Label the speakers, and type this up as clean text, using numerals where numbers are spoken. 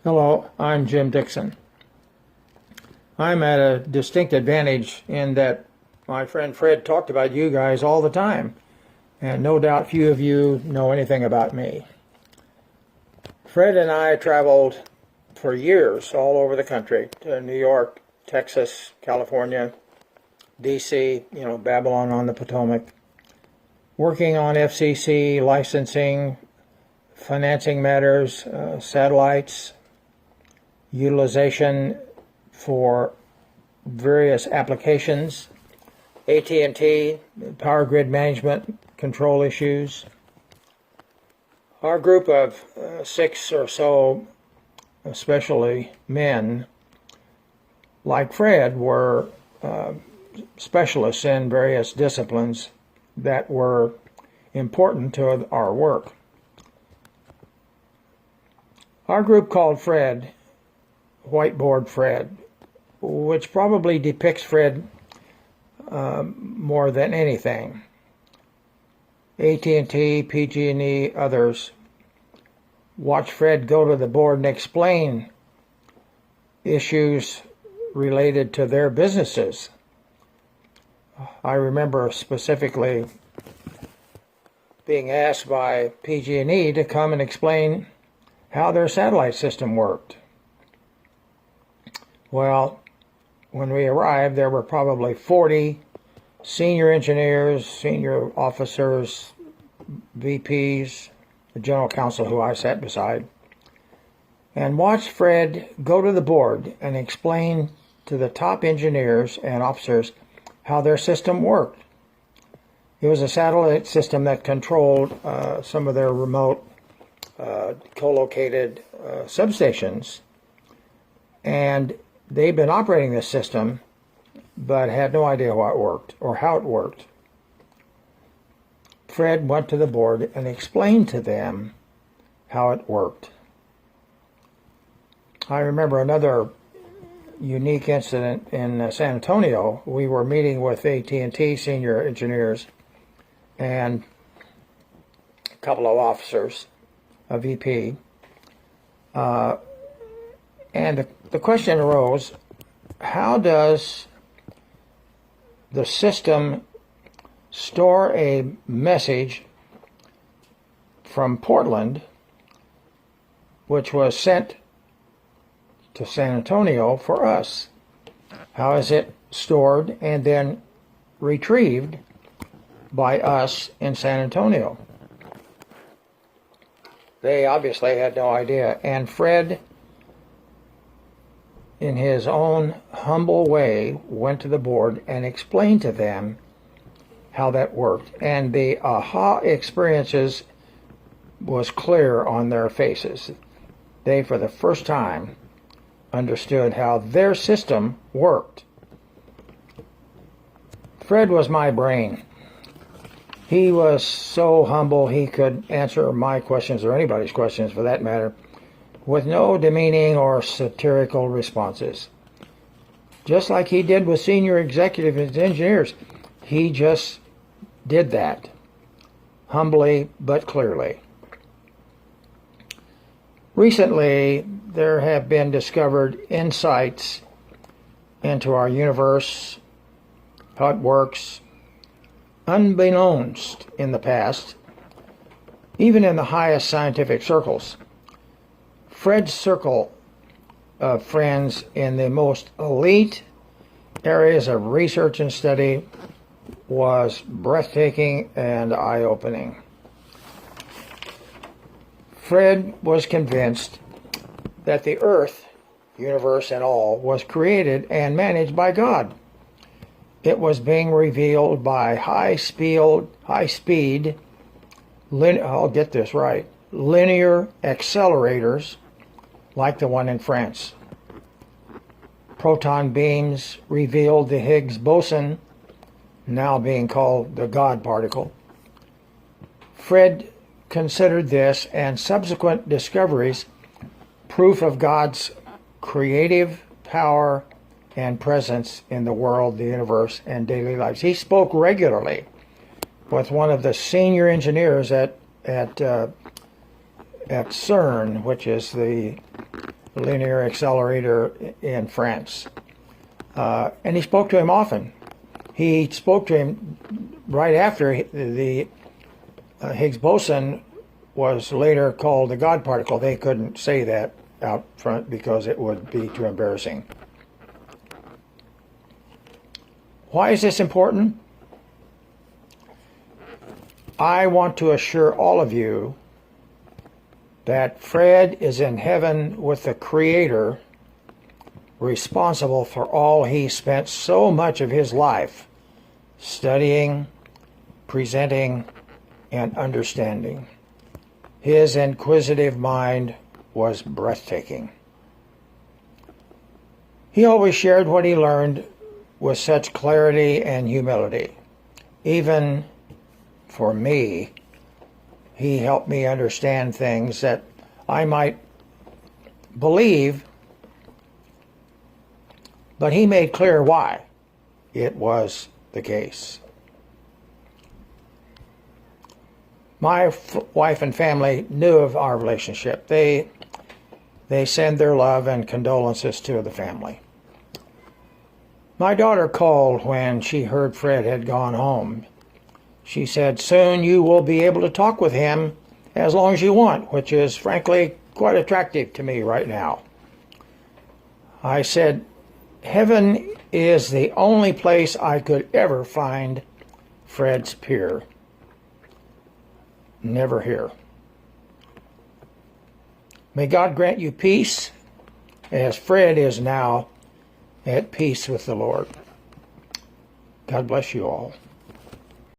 Speaker 1: Hello, I'm Jim Dixon. I'm at a distinct advantage in that my friend Fred talked about you guys all the time, and no doubt few of you know anything about me. Fred and I traveled for years all over the country, to New York, Texas, California, DC, Babylon on the Potomac, working on FCC licensing, financing matters, satellites, utilization for various applications, AT&T, power grid management control issues. Our group of 6 or so, especially men, like Fred, were specialists in various disciplines that were important to our work. Our group called Fred Whiteboard Fred, which probably depicts Fred more than anything. AT&T, PG&E, others watch Fred go to the board and explain issues related to their businesses. I remember specifically being asked by PG&E to come and explain how their satellite system worked. Well, when we arrived, there were probably 40 senior engineers, senior officers, VPs, the general counsel who I sat beside, and watched Fred go to the board and explain to the top engineers and officers how their system worked. It was a satellite system that controlled some of their remote co-located substations, and they'd been operating this system but had no idea how it worked or how it worked. Fred went to the board and explained to them how it worked. I remember another unique incident in San Antonio. We were meeting with AT&T senior engineers and a couple of officers, a VP, and the question arose, how does the system store a message from Portland, which was sent to San Antonio for us? How is it stored and then retrieved by us in San Antonio? They obviously had no idea, and Fred, in his own humble way, went to the board and explained to them how that worked. And the aha experiences was clear on their faces. They, for the first time, understood how their system worked. Fred was my brain. He was so humble he could answer my questions, or anybody's questions for that matter, with no demeaning or satirical responses. Just like he did with senior executives and engineers, he just did that, humbly but clearly. Recently, there have been discovered insights into our universe, how it works, unbeknownst in the past, even in the highest scientific circles. Fred's circle of friends in the most elite areas of research and study was breathtaking and eye-opening. Fred was convinced that the Earth, universe and all, was created and managed by God. It was being revealed by high-speed, I'll get this right, linear accelerators like the one in France. Proton beams revealed the Higgs boson, now being called the God particle. Fred considered this and subsequent discoveries proof of God's creative power and presence in the world, the universe, and daily lives. He spoke regularly with one of the senior engineers at CERN, which is the linear accelerator in France. And he spoke to him often. He spoke to him right after the Higgs boson was later called the God particle. They couldn't say that out front because it would be too embarrassing. Why is this important? I want to assure all of you that Fred is in heaven with the Creator, responsible for all he spent so much of his life studying, presenting, and understanding. His inquisitive mind was breathtaking. He always shared what he learned with such clarity and humility. Even for me, he helped me understand things that I might believe, but he made clear why it was the case. My wife and family knew of our relationship. They send their love and condolences to the family. My daughter called when she heard Fred had gone home. She said, "Soon you will be able to talk with him as long as you want," which is frankly quite attractive to me right now. I said, "Heaven is the only place I could ever find Fred's peer. Never here." May God grant you peace, as Fred is now at peace with the Lord. God bless you all.